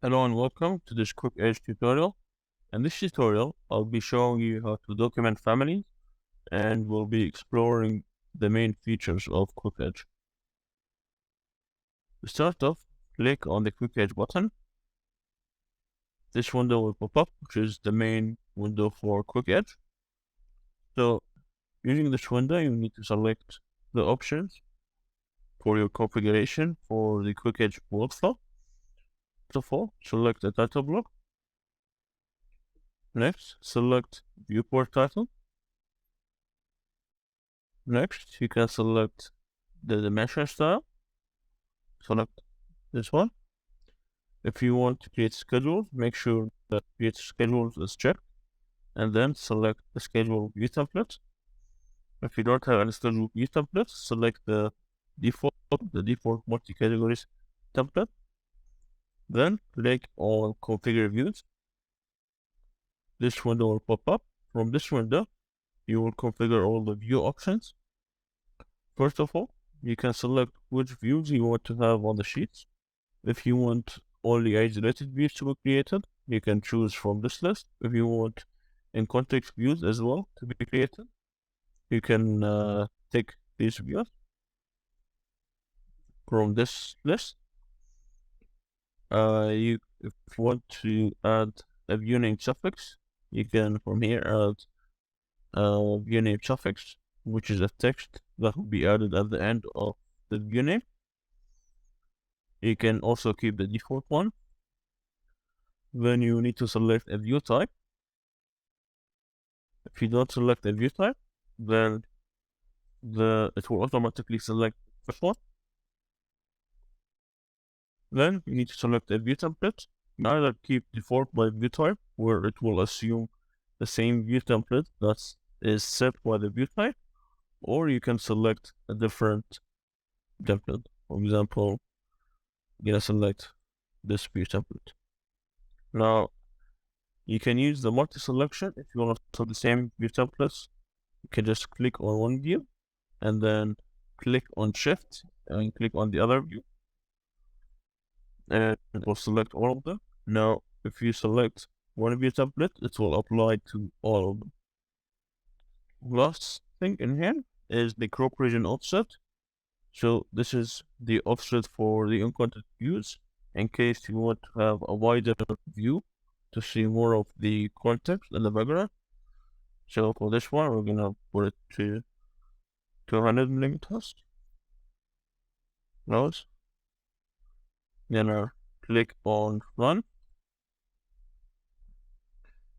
Hello and welcome to this QuickEdge tutorial. In this tutorial, I'll be showing you how to document families and we'll be exploring the main features of QuickEdge. To start off, click on the QuickEdge button. This window will pop up, which is the main window for QuickEdge. So, using this window, you need to select the options for your configuration for the QuickEdge workflow. First of all, select the title block. Next, select viewport title. Next, you can select the dimension style. Select this one. If you want to create schedules, make sure that create schedules is checked, and then select the schedule view template. If you don't have any schedule view template, select the default multi-categories template. Then click on configure views. This window will pop up. From this window, you will configure all the view options. First of all, you can select which views you want to have on the sheets. If you want only isolated views to be created, you can choose from this list. If you want in context views as well to be created, you can take these views from this list. If you want to add a view name suffix, you can from here add a view name suffix, which is a text that will be added at the end of the view name. You can also keep the default one. Then you need to select a view type. If you don't select a view type, then it will automatically select the first one. Then you need to select a view template. You either keep default by view type, where it will assume the same view template that is set by the view type, or you can select a different template. For example, I'm gonna select this view template. Now, you can use the multi-selection if you want to select the same view templates. You can just click on one view and then click on shift and click on the other view, and it will select all of them. Now, if you select one view template, it will apply to all of them. Last thing in here is the crop region offset. So this is the offset for the uncontent views in case you want to have a wider view to see more of the context in the background. So for this one, we're gonna put it to 200 millimeters. Close. Then click on run.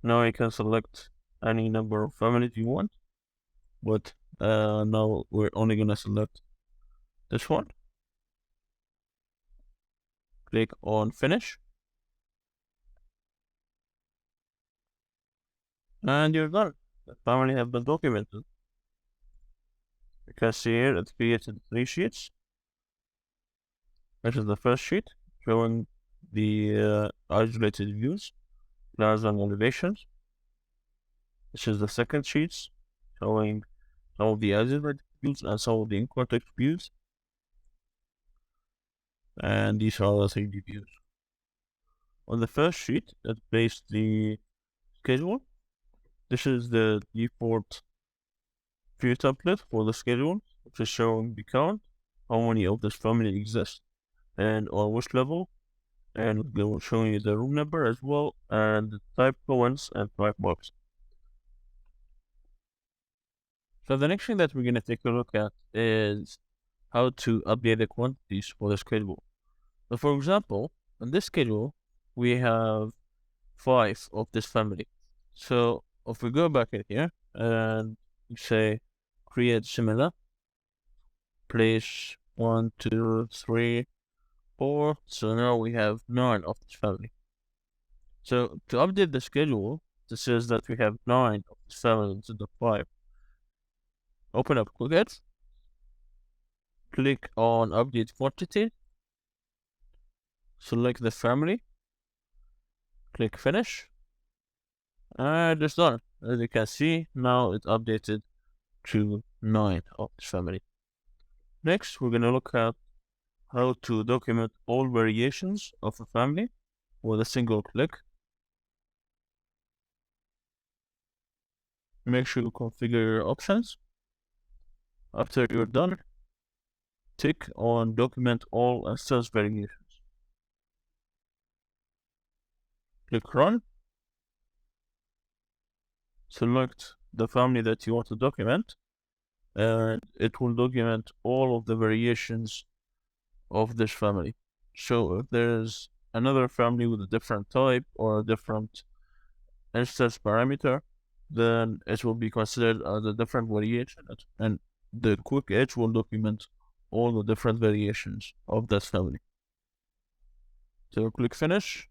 Now you can select any number of families you want, but now we're only gonna select this one. Click on finish. And you're done. The family have been documented. You can see here it created 3 sheets. This is the first sheet showing the isolated views, plans and elevations. This is the second sheet showing some of the isolated views and some of the in-context views. And these are the 3D views. On the first sheet, it placed the schedule. This is the default view template for the schedule, which is showing the count, how many of this family exist, and on which level, and we're showing you the room number as well, and the type comments and type box. So the next thing that we're going to take a look at is how to update the quantities for the schedule. So for example, in this schedule, we have 5 of this family. So if we go back in here and say create similar, place 1, 2, 3, 4. So now we have 9 of this family. So to update the schedule, this says that we have 9 of this family instead of 5. Open up QuickEdge, click on update quantity, select the family, click finish, and it's done. As you can see, now it's updated to 9 of this family. Next, we're going to look at how to document all variations of a family. with a single click. Make sure you configure your options. After you're done, tick on document all instance variations. Click run. Select the family that you want to document, and it will document all of the variations of this family. So if there's another family with a different type or a different instance parameter, then it will be considered as a different variation, and the QuickEdge will document all the different variations of that family. So click finish,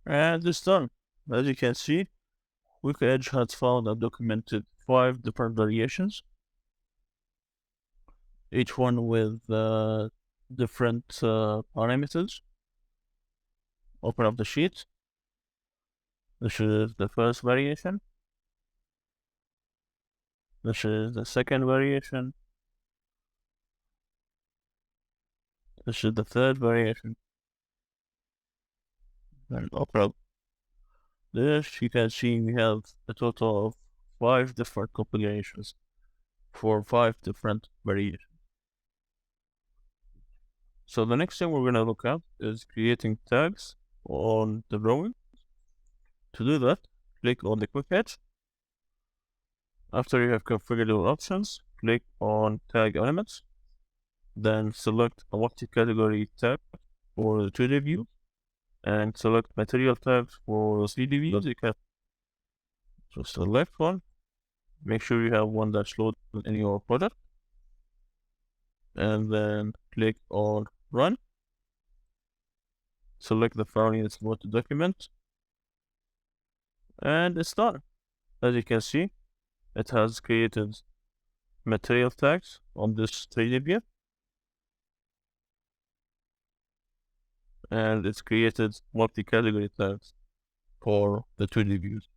and it's done. As you can see, QuickEdge has found and documented 5 different variations, each one with different parameters. Open up the sheet. This is the first variation. This is the second variation. This is the third variation. And open up this. You can see we have a total of 5 different configurations for 5 different variations. So the next thing we're going to look at is creating tags on the drawing. To do that, click on the QuickEdge. After you have configured your options, click on Tag Elements. Then select a multi-category tag for the 2D view, and select material tags for the 3D views. You can just select one. Make sure you have one that's loaded in your project, and then click on Run. Select the family that you want to document, and it's done. As you can see, it has created material tags on this 3D view, and it's created multi-category tags for the 2D views.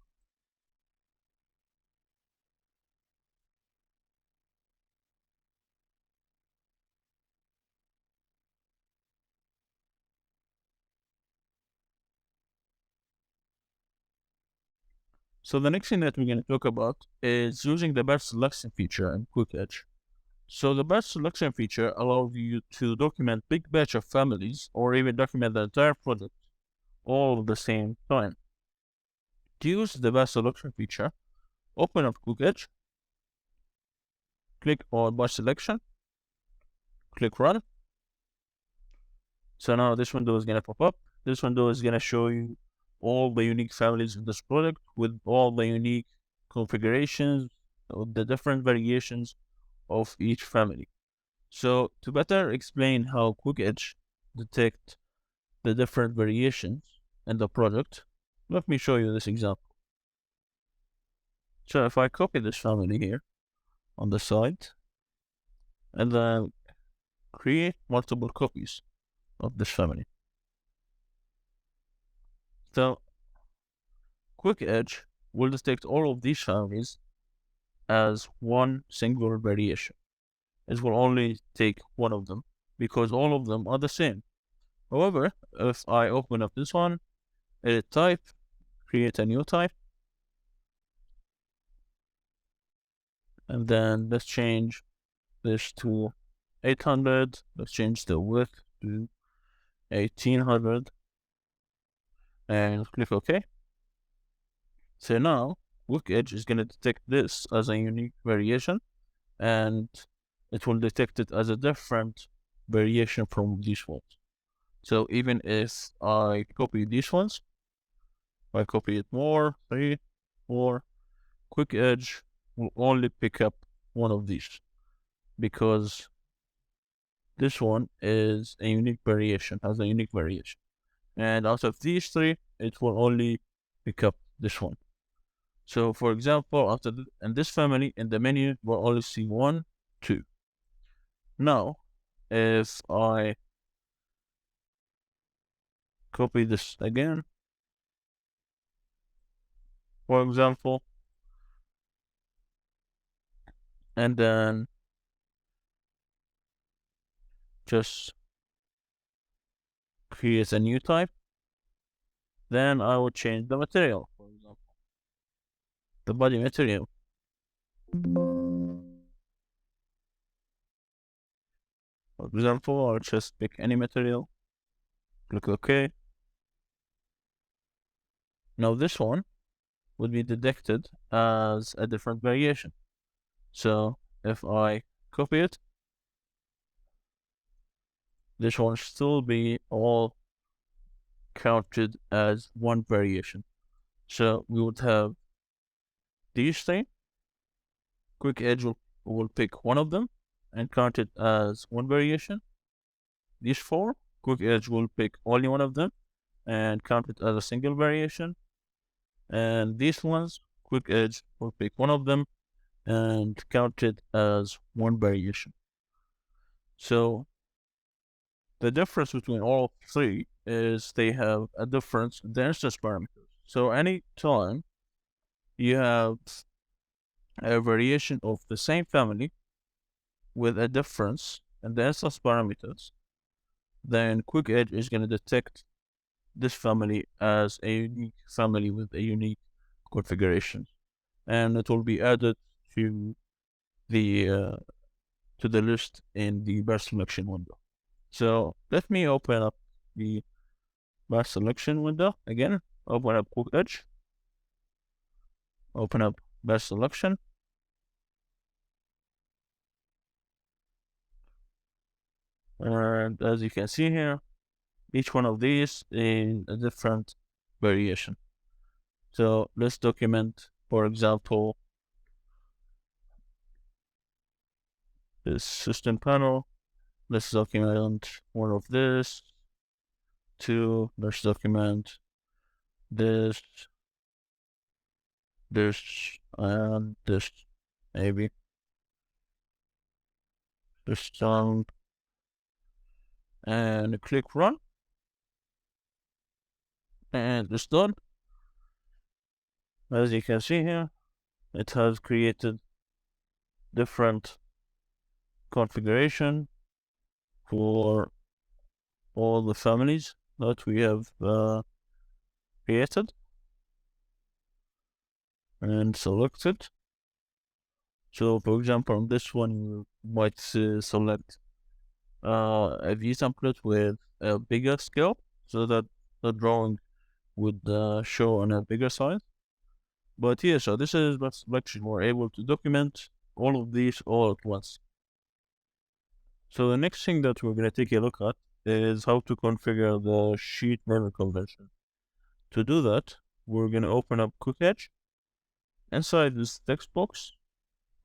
So the next thing that we're going to talk about is using the batch selection feature in QuickEdge. So the batch selection feature allows you to document big batch of families, or even document the entire project all at the same time. To use the batch selection feature, open up QuickEdge, click on batch selection, click run. So now this window is going to pop up. This window is going to show you all the unique families in this product with all the unique configurations, the different variations of each family. So to better explain how QuickEdge detect the different variations in the product, let me show you this example. So if I copy this family here on the side, and then create multiple copies of this family. So QuickEdge will detect all of these families as one single variation. It will only take one of them because all of them are the same. However, if I open up this one, edit type, create a new type, and then let's change this to 800. Let's change the width to 1800 and click OK. So now QuickEdge is going to detect this as a unique variation, and it will detect it as a different variation from these ones. So even if I copy these ones, if I copy it more, 3, 4, QuickEdge will only pick up one of these because this one is a unique variation, has a unique variation. And out of these 3, it will only pick up this one. So for example, in this family, in the menu, we'll only see 1, 2. Now, if I copy this again, for example, and then just create a new type. Then I will change the material, for example, the body material. For example, I'll just pick any material, click OK. Now this one would be detected as a different variation. So if I copy it, this one should still be all counted as one variation. So we would have these three. QuickEdge will pick one of them and count it as one variation. These four, QuickEdge will pick only one of them and count it as a single variation. And these ones, QuickEdge will pick one of them and count it as one variation. So the difference between all three is they have a difference in the instance parameters. So any time you have a variation of the same family with a difference in the instance parameters, then QuickEdge is going to detect this family as a unique family with a unique configuration, and it will be added to the list in the bar selection window. So let me open up the bar selection window again. Open up QuickEdge. Open up bar selection. And as you can see here, each one of these is a different variation. So let's document, for example, this system panel. Let's document one of this. Two, let's document this, and this, maybe. This one, and click run. And it's done. As you can see here, it has created different configuration for all the families that we have created and selected. So for example, on this one, you might select a view template with a bigger scale so that the drawing would show on a bigger size. But yeah, so this is what selection. We're able to document all of these all at once. So the next thing that we're going to take a look at is how to configure the sheet naming convention. To do that, we're going to open up QuickEdge. Inside this text box,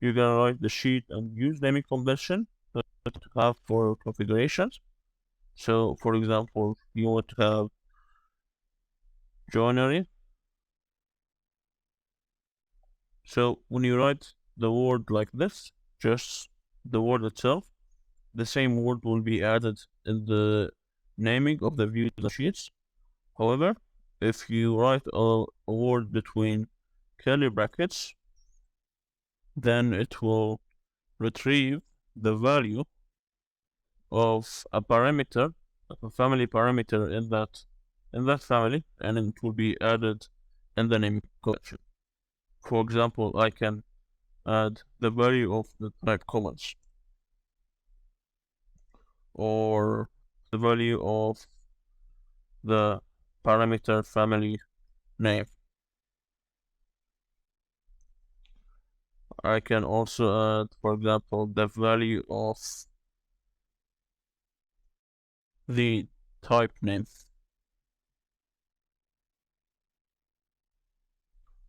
you're going to write the sheet and use naming convention that you have for configurations. So, for example, you want to have joinery. So when you write the word like this, just the word itself, the same word will be added in the naming of the view sheets. However, if you write a word between curly brackets, then it will retrieve the value of a parameter, of a family parameter in that family, and it will be added in the naming convention. For example, I can add the value of the type comments, or the value of the parameter family name. I can also add, for example, the value of the type name.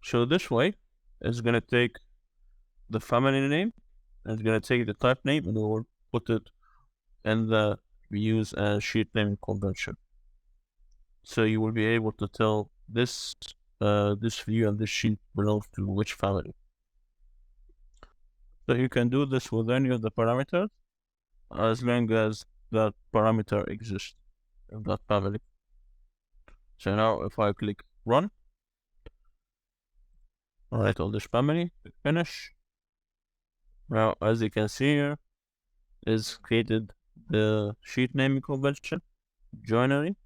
So this way, it's going to take the family name, and it's going to take the type name, and we'll put it in the views as sheet naming convention. So you will be able to tell this view and this sheet belongs to which family. So you can do this with any of the parameters as long as that parameter exists in that family. So now if I click run, write all this family, click finish. Now as you can see here, is created the sheet naming convention, joinery,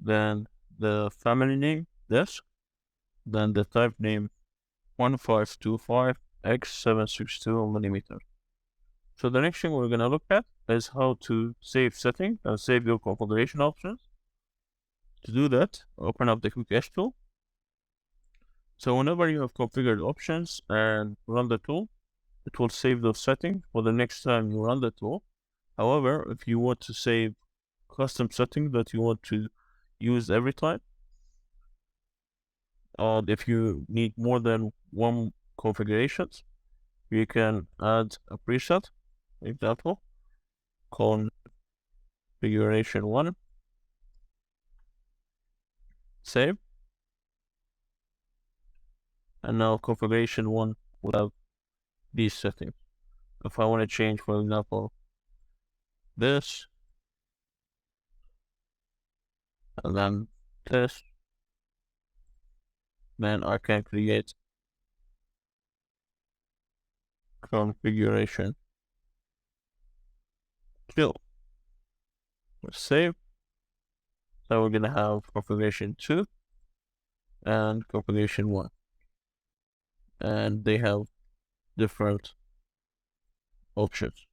then the family name, desk, then the type name 1525x762 millimeter. So the next thing we're gonna look at is how to save settings and save your configuration options. To do that, open up the QuickEdge tool. So whenever you have configured options and run the tool, it will save those settings for the next time you run the tool. However, if you want to save custom settings that you want to use every time, if you need more than one configurations, you can add a preset, example, configuration 1, save, and now configuration 1 will have these settings. If I want to change, for example, this, and then this, then I can create configuration 2. Let's save. So we're gonna have configuration 2 and configuration 1, and they have different options,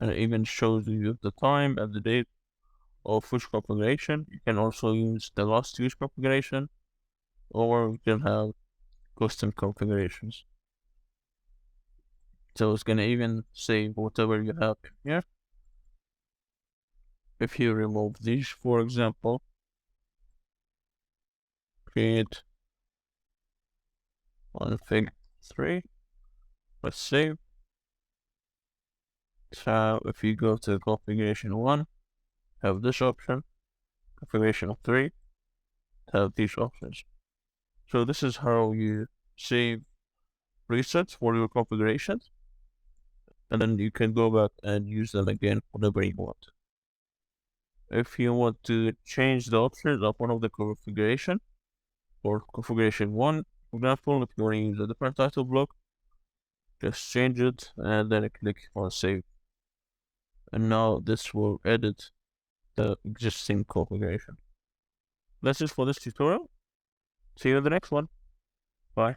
and it even shows you the time and the date of which configuration. You can also use the last use configuration, or you can have custom configurations. So it's gonna even save whatever you have here. If you remove these, for example, create config 3, let's save. So if you go to configuration 1, have this option, configuration 3, have these options. So this is how you save presets for your configurations, and then you can go back and use them again whenever you want. If you want to change the options of one of the configuration, for configuration 1, for example, if you want to use a different title block, just change it and then click on save. And now this will edit the existing configuration. That's it for this tutorial. See you in the next one. Bye.